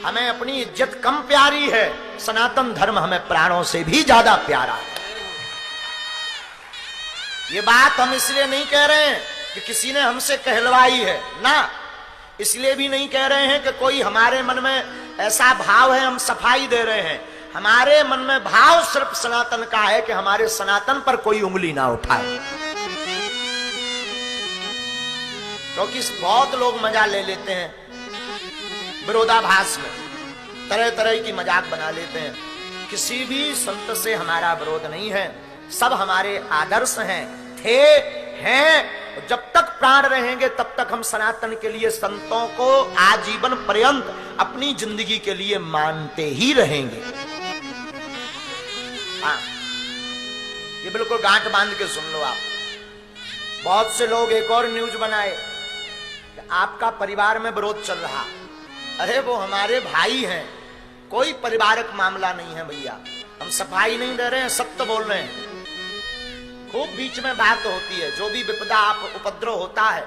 हमें अपनी इज्जत कम प्यारी है, सनातन धर्म हमें प्राणों से भी ज्यादा प्यारा है। ये बात हम इसलिए नहीं कह रहे हैं कि किसी ने हमसे कहलवाई है ना, इसलिए भी नहीं कह रहे हैं कि कोई हमारे मन में ऐसा भाव है हम सफाई दे रहे हैं। हमारे मन में भाव सिर्फ सनातन का है कि हमारे सनातन पर कोई उंगली ना उठाए। क्योंकि बहुत लोग मजा ले लेते हैं विरोधाभास में, तरह तरह की मजाक बना लेते हैं। किसी भी संत से हमारा विरोध नहीं है, सब हमारे आदर्श हैं, थे, हैं। जब तक प्राण रहेंगे तब तक हम सनातन के लिए संतों को आजीवन पर्यंत अपनी जिंदगी के लिए मानते ही रहेंगे। हाँ, ये बिल्कुल गांठ बांध के सुन लो आप। बहुत से लोग एक और न्यूज बनाए कि आपका परिवार में विरोध चल रहा। अरे वो हमारे भाई हैं, कोई पारिवारिक मामला नहीं है भैया। हम सफाई नहीं दे रहे हैं, सत्य बोल रहे हैं। खूब बीच में बात होती है, जो भी विपदा आप उपद्रव होता है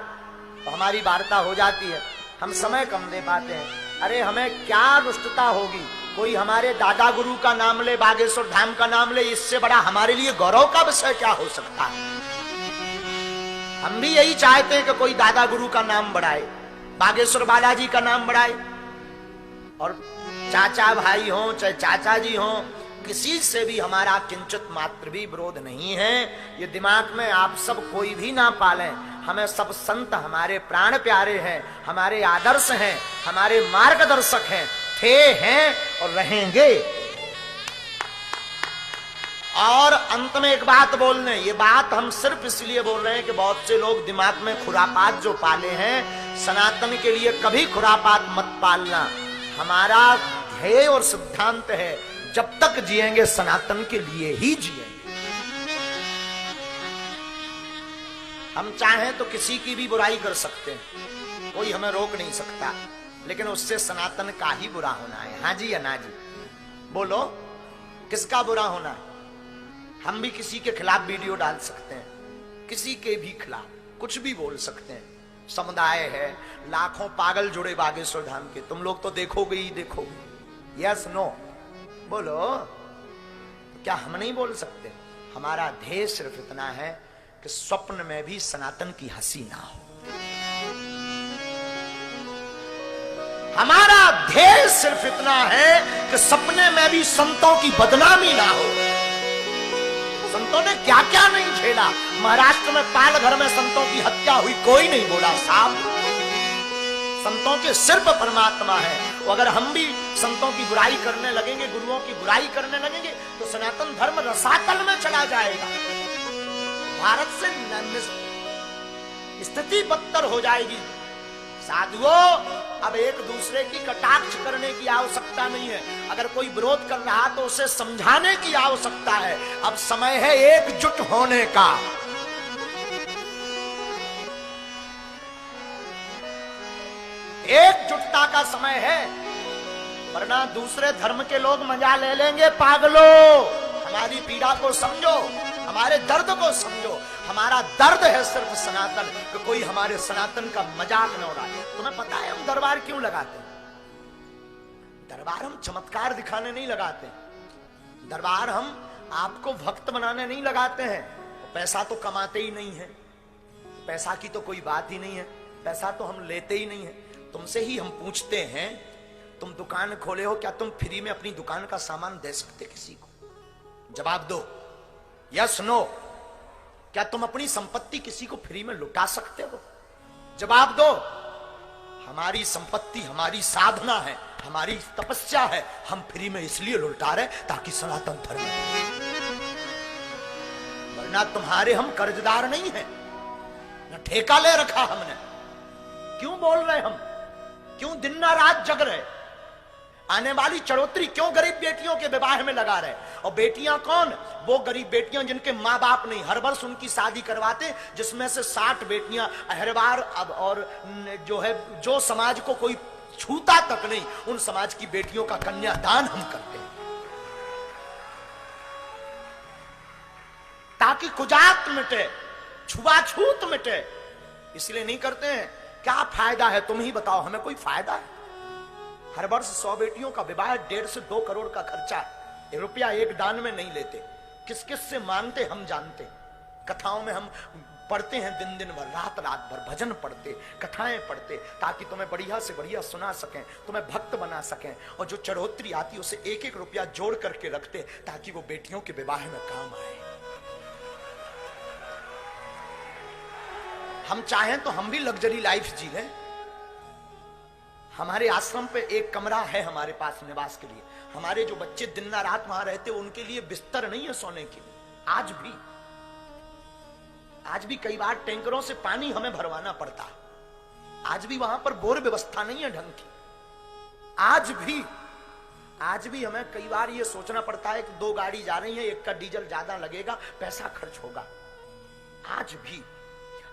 तो हमारी वार्ता हो जाती है, हम समय कम दे पाते हैं। अरे हमें क्या रुष्टता होगी, कोई हमारे दादा गुरु का नाम ले, बागेश्वर धाम का नाम ले, इससे बड़ा हमारे लिए गौरव का विषय क्या हो सकता है। हम भी यही चाहते हैं कि कोई दादा गुरु का नाम बढ़ाए, बागेश्वर बालाजी का नाम बढ़ाए, और चाचा भाई हो चाहे चाचा जी हो, किसी से भी हमारा किंचित मात्र भी विरोध नहीं है। ये दिमाग में आप सब कोई भी ना पालें। हमें सब संत हमारे प्राण प्यारे हैं, हमारे आदर्श हैं, हमारे मार्गदर्शक हैं, थे, हैं और रहेंगे। और अंत में एक बात बोलने, ये बात हम सिर्फ इसलिए बोल रहे हैं कि बहुत से लोग दिमाग में खुरापात जो पाले हैं, सनातन के लिए कभी खुरापात मत पालना। हमारा ध्येय और सिद्धांत है, जब तक जिएंगे सनातन के लिए ही जिएंगे। हम चाहें तो किसी की भी बुराई कर सकते हैं, कोई हमें रोक नहीं सकता, लेकिन उससे सनातन का ही बुरा होना है। हाँ जी या ना जी, बोलो किसका बुरा होना है। हम भी किसी के खिलाफ वीडियो डाल सकते हैं, किसी के भी खिलाफ कुछ भी बोल सकते हैं। समुदाय है, लाखों पागल जुड़े बागेश्वर धाम के, तुम लोग तो देखोगे ही देखोगे। यस नो बोलो, क्या हम नहीं बोल सकते। हमारा ध्येय सिर्फ इतना है कि स्वप्न में भी सनातन की हंसी ना हो। हमारा ध्येय सिर्फ इतना है कि सपने में भी संतों की बदनामी ना हो। संतों ने क्या क्या नहीं झेला। महाराष्ट्र में पालघर में संतों की हत्या हुई, कोई नहीं बोला साहब। संतों के सिर पर परमात्मा है। अगर हम भी संतों की बुराई करने लगेंगे, गुरुओं की बुराई करने लगेंगे, तो सनातन धर्म रसातल में चला जाएगा। भारत से स्थिति बदतर हो जाएगी। साधुओं, अब एक दूसरे की कटाक्ष करने की आवश्यकता नहीं है। अगर कोई विरोध कर रहा तो उसे समझाने की आवश्यकता है। अब समय है एकजुट होने का। एकजुटता का समय है, वरना दूसरे धर्म के लोग मजा ले लेंगे। पागलों, हमारी पीड़ा को समझो, हमारे दर्द को समझो। हमारा दर्द है सिर्फ सनातन, कि कोई हमारे सनातन का मजाक न उड़ाए। तुम्हें पता है हम दरबार क्यों लगाते हैं? दरबार हम चमत्कार दिखाने नहीं लगाते। दरबार हम आपको भक्त बनाने नहीं लगाते हैं। पैसा तो कमाते ही नहीं है, पैसा की तो कोई बात ही नहीं है, पैसा तो हम लेते ही नहीं है। तुमसे ही हम पूछते हैं, तुम दुकान खोले हो, क्या तुम फ्री में अपनी दुकान का सामान दे सकते किसी को? जवाब दो, यस नो। क्या तुम अपनी संपत्ति किसी को फ्री में लुटा सकते हो? जवाब दो। हमारी संपत्ति हमारी साधना है, हमारी तपस्या है। हम फ्री में इसलिए लुटा रहे ताकि सनातन धर्म, वरना तुम्हारे हम कर्जदार नहीं हैं, न ठेका ले रखा हमने। क्यों बोल रहे हम? क्यों दिन ना रात जग रहे? आने वाली चढ़ोतरी क्यों गरीब बेटियों के विवाह में लगा रहे? और बेटियां कौन? वो गरीब बेटियां जिनके माँ बाप नहीं। हर वर्ष उनकी शादी करवाते, जिसमें से 60 बेटियां हर बार। अब और जो है, जो समाज को कोई छूता तक नहीं, उन समाज की बेटियों का कन्यादान हम करते हैं, ताकि कुजात मिटे, छुआछूत मिटे। इसलिए नहीं करते हैं। क्या फायदा है? तुम ही बताओ, हमें कोई फायदा है? हर वर्ष 100 बेटियों का विवाह, 1.5 से 2 करोड़ का खर्चा, रुपया एक दान में नहीं लेते। किस किस से मांगते हम जानते। कथाओं में हम पढ़ते हैं दिन दिन भर, रात रात भर भजन पढ़ते, कथाएं पढ़ते, ताकि तुम्हें बढ़िया से बढ़िया सुना सकें, तुम्हें भक्त बना सकें। और जो चढ़ोतरी आती है उसे एक एक रुपया जोड़ करके रखते, ताकि वो बेटियों के विवाह में काम आए। हम चाहें तो हम भी लग्जरी लाइफ जी लें। हमारे आश्रम पे एक कमरा है हमारे पास निवास के लिए। हमारे जो बच्चे दिन रात वहां रहते, उनके लिए बिस्तर नहीं है सोने के लिए। आज भी कई बार टैंकरों से पानी हमें भरवाना पड़ता है। आज भी वहां पर बोर व्यवस्था नहीं है ढंग की। आज भी हमें कई बार ये सोचना पड़ता है कि 2 गाड़ी जा रही है, एक का डीजल ज्यादा लगेगा, पैसा खर्च होगा।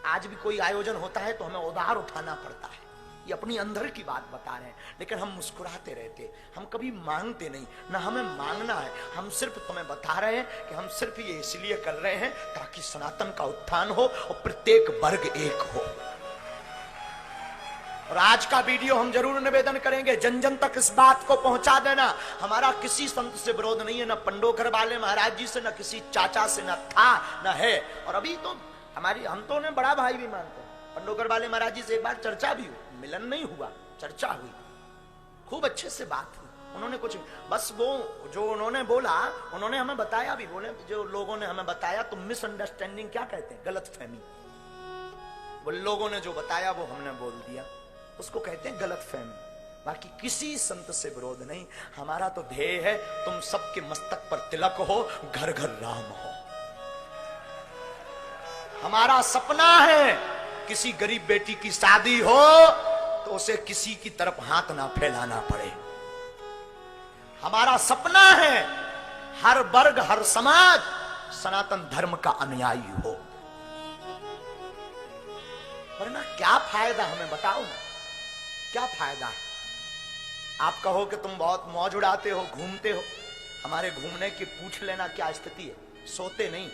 आज भी कोई आयोजन होता है तो हमें उधार उठाना पड़ता है। ये अपनी अंदर की बात बता रहे हैं, लेकिन हम मुस्कुराते रहते, हम कभी मांगते नहीं, ना हमें मांगना है। हम सिर्फ तुम्हें बता रहे हैं कि हम सिर्फ ये इसलिए कर रहे हैं ताकि सनातन का उत्थान हो और प्रत्येक वर्ग एक हो। और आज का वीडियो हम जरूर निवेदन करेंगे, जन जन तक इस बात को पहुंचा देना। हमारा किसी संत से विरोध नहीं है, ना पंडोकर वाले महाराज जी से, ना किसी चाचा से, ना था ना है। और अभी तो हम तो उन्हें बड़ा भाई भी मानते हैं। पंडोकर वाले महाराज जी से एक बार चर्चा भी हुई, मिलन नहीं हुआ, चर्चा हुई, खूब अच्छे से बात हुई। उन्होंने कुछ बस वो जो उन्होंने बोला, उन्होंने हमें बताया भी, बोले जो लोगों ने हमें बताया, तो मिसअंडरस्टैंडिंग क्या कहते हैं, गलतफहमी। वो लोगों ने जो बताया वो हमने बोल दिया, उसको कहते हैं गलतफहमी। बाकी किसी संत से विरोध नहीं। हमारा तो ध्येय है तुम सबके मस्तक पर तिलक हो, घर घर राम हो। हमारा सपना है किसी गरीब बेटी की शादी हो तो उसे किसी की तरफ हाथ ना फैलाना पड़े। हमारा सपना है हर वर्ग हर समाज सनातन धर्म का अनुयायी हो। वरना क्या फायदा, हमें बताओ ना, क्या फायदा है? आप कहो कि तुम बहुत मौज उड़ाते हो, घूमते हो। हमारे घूमने की पूछ लेना क्या स्थिति है। सोते नहीं,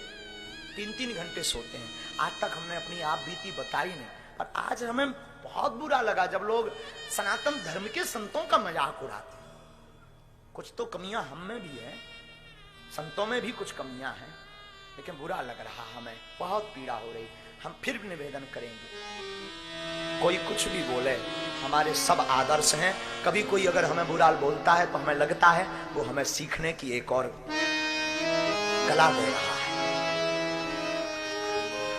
3-3 घंटे सोते हैं। आज तक हमने अपनी आप बीती बताई नहीं। और आज हमें बहुत बुरा लगा जब लोग सनातन धर्म के संतों का मजाक उड़ाते। कुछ तो कमियां हम में भी है, संतों में भी कुछ कमियां हैं, लेकिन बुरा लग रहा, हमें बहुत पीड़ा हो रही। हम फिर भी निवेदन करेंगे, कोई कुछ भी बोले, हमारे सब आदर्श हैं। कभी कोई अगर हमें बुरा बोलता है तो हमें लगता है वो हमें सीखने की एक और कला दे रहा है,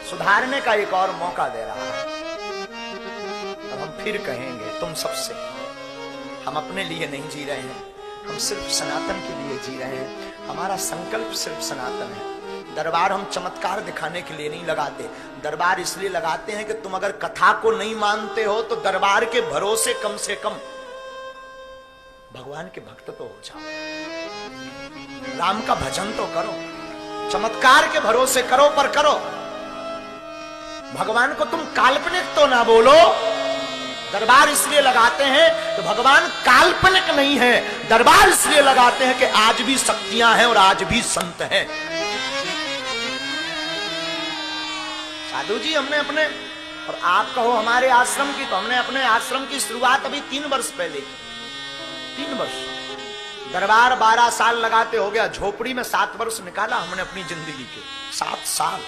सुधारने का एक और मौका दे रहा है। और हम फिर कहेंगे तुम सबसे, हम अपने लिए नहीं जी रहे हैं, हम सिर्फ सनातन के लिए जी रहे हैं। हमारा संकल्प सिर्फ सनातन है। दरबार हम चमत्कार दिखाने के लिए नहीं लगाते। दरबार इसलिए लगाते हैं कि तुम अगर कथा को नहीं मानते हो तो दरबार के भरोसे कम से कम भगवान के भक्त तो हो जाओ, राम का भजन तो करो। चमत्कार के भरोसे करो, पर करो। भगवान को तुम काल्पनिक तो ना बोलो। दरबार इसलिए लगाते हैं तो भगवान काल्पनिक नहीं है। दरबार इसलिए लगाते हैं कि आज भी शक्तियां हैं और आज भी संत हैं। साधु जी, हमने अपने, और आप कहो हमारे आश्रम की, तो हमने अपने आश्रम की शुरुआत अभी 3 वर्ष पहले की। 3 वर्ष। दरबार 12 साल लगाते हो गया, झोपड़ी में 7 वर्ष निकाला हमने अपनी जिंदगी के। 7 साल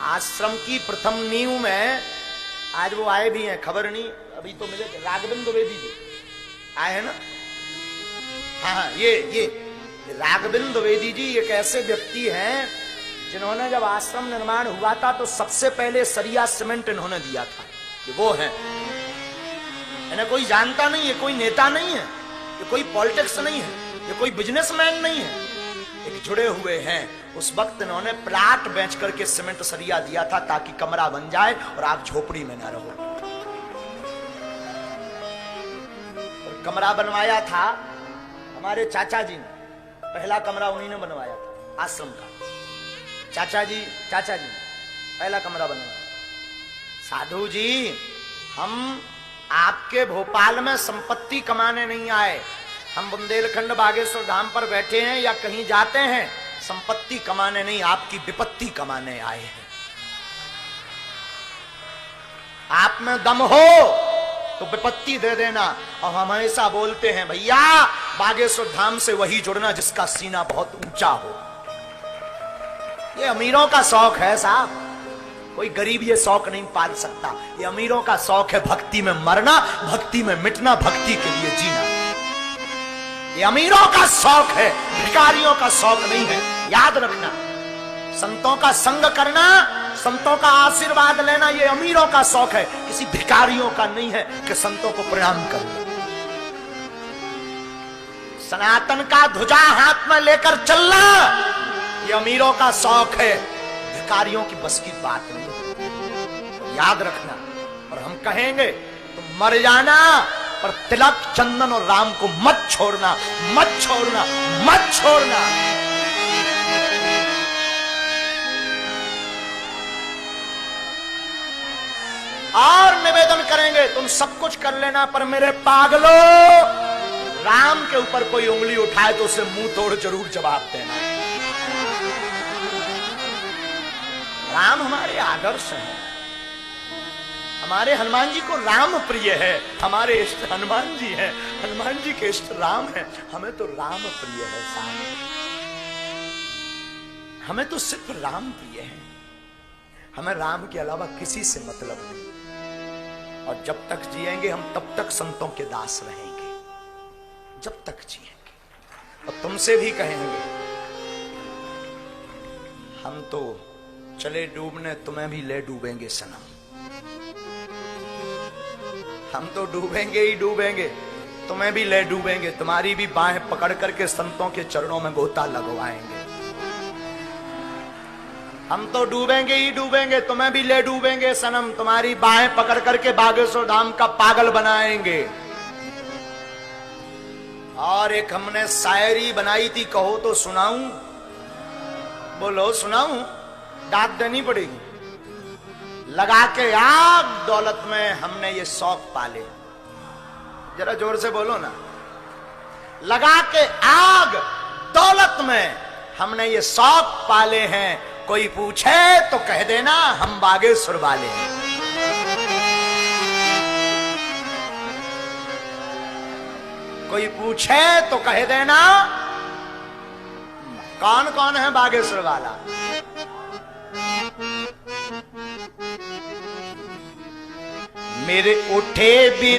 आश्रम की प्रथम नींव में। आज वो आए भी हैं, खबर नहीं अभी तो मिले, राघवेंद्र द्विवेदी जी आए हैं ना। हाँ, ये राघवेंद्र द्विवेदी जी एक ऐसे व्यक्ति हैं जिन्होंने जब आश्रम निर्माण हुआ था तो सबसे पहले सरिया सीमेंट इन्होंने दिया था। ये वो है, इन्हें कोई जानता नहीं है, कोई नेता नहीं है, ये कोई पॉलिटिक्स नहीं है, ये कोई बिजनेसमैन नहीं है, एक जुड़े हुए हैं। उस वक्त इन्होंने प्लाट बेच करके सीमेंट सरिया दिया था ताकि कमरा बन जाए और आप झोपड़ी में ना रहो। और कमरा बनवाया था हमारे चाचा जी ने, पहला कमरा उन्हीं ने बनवाया था आश्रम का। चाचा जी पहला कमरा बनवाया। साधु जी, हम आपके भोपाल में संपत्ति कमाने नहीं आए। हम बुंदेलखंड बागेश्वर धाम पर बैठे हैं या कहीं जाते हैं, संपत्ति कमाने नहीं, आपकी विपत्ति कमाने आए हैं। आप में दम हो तो विपत्ति दे देना। और हम हमेशा बोलते हैं भैया बागेश्वर धाम से वही जुड़ना जिसका सीना बहुत ऊंचा हो। ये अमीरों का शौक है साहब, कोई गरीब ये शौक नहीं पाल सकता। ये अमीरों का शौक है भक्ति में मरना, भक्ति में मिटना, भक्ति के लिए जीना। ये अमीरों का शौक है, भिखारियों का शौक नहीं है। याद रखना, संतों का संग करना, संतों का आशीर्वाद लेना ये अमीरों का शौक है, किसी भिखारियों का नहीं है कि संतों को प्रणाम कर लो। सनातन का ध्वजा हाथ में लेकर चलना ये अमीरों का शौक है, भिखारियों की बस की बात नहीं। याद रखना। और हम कहेंगे तुम मर जाना पर तिलक, चंदन और राम को मत छोड़ना, मत छोड़ना, मत छोड़ना। और निवेदन करेंगे तुम सब कुछ कर लेना पर मेरे पागलो राम के ऊपर कोई उंगली उठाए तो उसे मुंह तोड़ जरूर जवाब देना। राम हमारे आदर्श हैं। हमारे हनुमान जी को राम प्रिय है, हमारे इष्ट हनुमान जी हैं, हनुमान जी के इष्ट राम हैं। हमें तो राम प्रिय है साहब, हमें तो सिर्फ राम प्रिय है। हमें राम के अलावा किसी से मतलब नहीं। और जब तक जिएंगे हम तब तक संतों के दास रहेंगे, जब तक जिएंगे। और तुमसे भी कहेंगे हम तो चले डूबने, तुम्हें भी ले डूबेंगे सनम। हम तो डूबेंगे ही डूबेंगे, तुम्हें भी ले डूबेंगे, तुम्हारी भी बाहें पकड़ करके संतों के चरणों में गोता लगवाएंगे। हम तो डूबेंगे ही डूबेंगे, तुम्हें भी ले डूबेंगे सनम, तुम्हारी बाहें पकड़ करके बागेश्वर धाम का पागल बनाएंगे। और एक हमने शायरी बनाई थी, कहो तो सुनाऊं? बोलो सुनाऊं? दाद देनी पड़ेगी। लगा के आग दौलत में हमने ये शौक पाले। जरा जोर से बोलो ना। लगा के आग दौलत में हमने ये शौक पाले हैं, कोई पूछे तो कह देना हम बागेश्वर वाले हैं। कोई पूछे तो कह देना कौन कौन है बागेश्वर वाला। मेरे उठे भी